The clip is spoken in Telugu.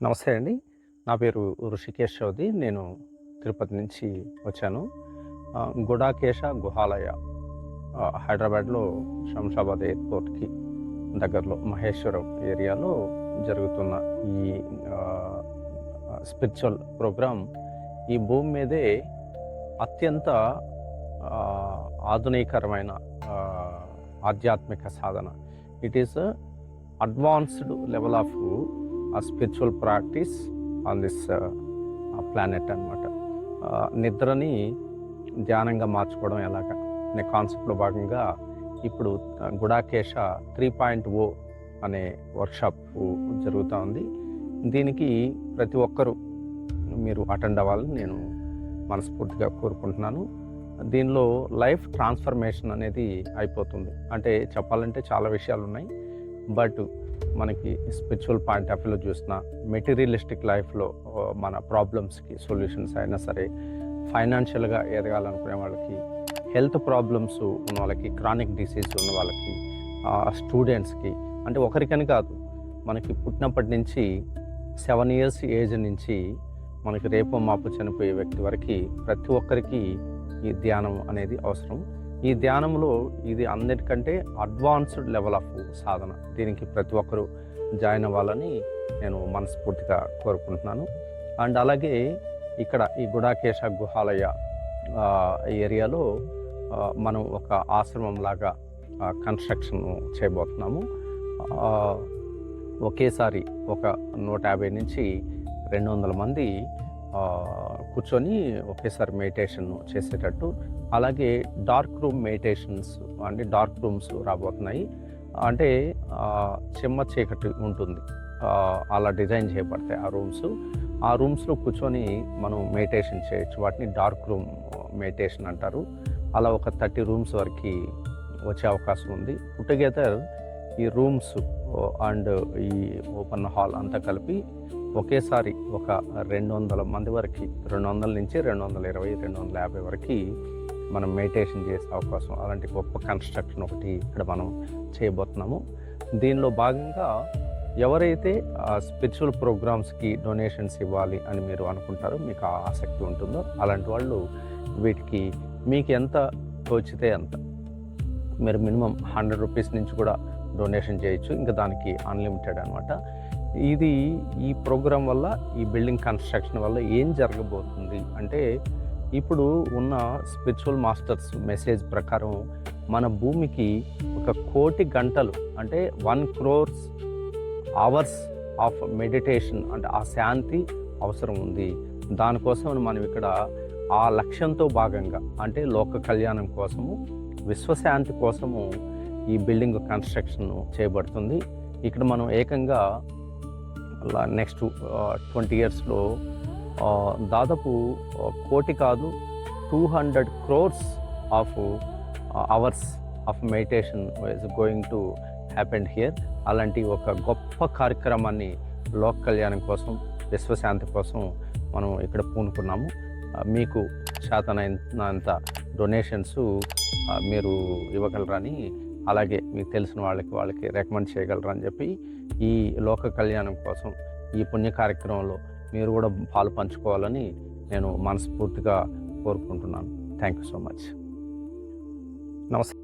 నమస్తే అండి. నా పేరు ఋషికేష్ చౌదరి. నేను తిరుపతి నుంచి వచ్చాను. గుడాకేశ గుహాలయ హైదరాబాద్‌లో శంషాబాద్ ఎయిర్‌పోర్ట్‌కి దగ్గరలో మహేశ్వరం ఏరియాలో జరుగుతున్న ఈ స్పిరిచువల్ ప్రోగ్రామ్ ఈ భూమి మీదే అత్యంత ఆధునికరమైన ఆధ్యాత్మిక సాధన. It is advanced level of spiritual practice on this planet అనమాట. నిద్రని ధ్యానంగా మార్చుకోవడం ఎలాగా అనే కాన్సెప్ట్లో భాగంగా ఇప్పుడు గుడాకేశ 3.0 అనే వర్క్షాప్ జరుగుతూ ఉంది. దీనికి ప్రతి ఒక్కరూ మీరు అటెండ్ అవ్వాలని నేను మనస్ఫూర్తిగా కోరుకుంటున్నాను. దీనిలో లైఫ్ ట్రాన్స్ఫర్మేషన్ అనేది అయిపోతుంది. అంటే చెప్పాలంటే చాలా విషయాలు ఉన్నాయి, బట్ మనకి స్పిరిచువల్ పాయింట్ ఆఫ్ వ్యూలో చూసిన మెటీరియలిస్టిక్ లైఫ్లో మన ప్రాబ్లమ్స్కి సొల్యూషన్స్ అయినా సరే, ఫైనాన్షియల్గా ఎదగాలనుకునే వాళ్ళకి, హెల్త్ ప్రాబ్లమ్స్ ఉన్న వాళ్ళకి, క్రానిక్ డిసీజ్ ఉన్న వాళ్ళకి, స్టూడెంట్స్కి, అంటే ఒకరికని కాదు, మనకి పుట్టినప్పటి నుంచి 7 years ఏజ్ నుంచి మనకి రేపో మాపు చనిపోయే వ్యక్తి వరకు ప్రతి ఒక్కరికి ఈ ధ్యానం అనేది అవసరం. ఈ ధ్యానంలో ఇది అన్నిటికంటే అడ్వాన్స్డ్ లెవెల్ ఆఫ్ సాధన. దీనికి ప్రతి ఒక్కరూ జాయిన్ అవ్వాలని నేను మనస్ఫూర్తిగా కోరుకుంటున్నాను. అండ్ అలాగే ఇక్కడ ఈ గుడాకేశ గుహాలయ ఏరియాలో మనం ఒక ఆశ్రమం లాగా కన్స్ట్రక్షన్ చేయబోతున్నాము. ఒకేసారి ఒక 150 నుంచి 200 మంది కూర్చొని ఒకేసారి మెడిటేషన్ చేసేటట్టు, అలాగే డార్క్ రూమ్ మెడిటేషన్స్, అంటే డార్క్ రూమ్స్ రాబోతున్నాయి. అంటే చెమ్మ చీకటి ఉంటుంది, అలా డిజైన్ చేయబడతాయి ఆ రూమ్స్లో కూర్చొని మనం మెడిటేషన్ చేయొచ్చు. వాటిని డార్క్ రూమ్ మెడిటేషన్ అంటారు. అలా ఒక 30 rooms వరకు వచ్చే అవకాశం ఉంది. టుగెదర్ ఈ రూమ్స్ అండ్ ఈ ఓపెన్ హాల్ అంతా కలిపి ఒకేసారి ఒక 200 మంది వరకు, 200 నుంచి 220, 250 వరకు మనం మెడిటేషన్ చేసే అవకాశం, అలాంటి గొప్ప కన్స్ట్రక్షన్ ఒకటి ఇక్కడ మనం చేయబోతున్నాము. దీనిలో భాగంగా ఎవరైతే స్పిరిచువల్ ప్రోగ్రామ్స్కి డొనేషన్స్ ఇవ్వాలి అని మీరు అనుకుంటారో, మీకు ఆసక్తి ఉంటుందో, అలాంటి వాళ్ళు వీటికి మీకు ఎంత తోచితే అంత, మీరు మినిమం 100 rupees నుంచి కూడా డొనేషన్ చేయొచ్చు. ఇంకా దానికి అన్లిమిటెడ్ అనమాట. ఈ ప్రోగ్రాం వల్ల, ఈ బిల్డింగ్ కన్స్ట్రక్షన్ వల్ల ఏం జరగబోతుంది అంటే, ఇప్పుడు ఉన్న స్పిరిచువల్ మాస్టర్స్ మెసేజ్ ప్రకారం మన భూమికి 1 కోటి గంటలు, అంటే 1 crore hours ఆఫ్ మెడిటేషన్, అంటే ఆ శాంతి అవసరం ఉంది. దానికోసం మనం ఇక్కడ ఆ లక్ష్యంతో భాగంగా, అంటే లోక కళ్యాణం కోసము, విశ్వశాంతి కోసము ఈ బిల్డింగ్ కన్స్ట్రక్షన్ చేయబడుతుంది. ఇక్కడ మనం ఏకంగా నెక్స్ట్ 20 yearsలో దాదాపు 1 కోటి కాదు, 200 crores of hours of meditation is going to happen here. అలాంటి ఒక గొప్ప కార్యక్రమాన్ని లోక కళ్యాణం కోసం, విశ్వశాంతి కోసం మనం ఇక్కడ పూనుకున్నాము. మీకు శాతనైనంత డొనేషన్స్ మీరు ఇవ్వగలరని, అలాగే మీకు తెలిసిన వాళ్ళకి రికమెండ్ చేయగలరని చెప్పి, ఈ లోక కళ్యాణం కోసం, ఈ పుణ్య కార్యక్రమంలో మీరు కూడా పాలు పంచుకోవాలని నేను మనస్ఫూర్తిగా కోరుకుంటున్నాను. Thank you so much. నమస్తే.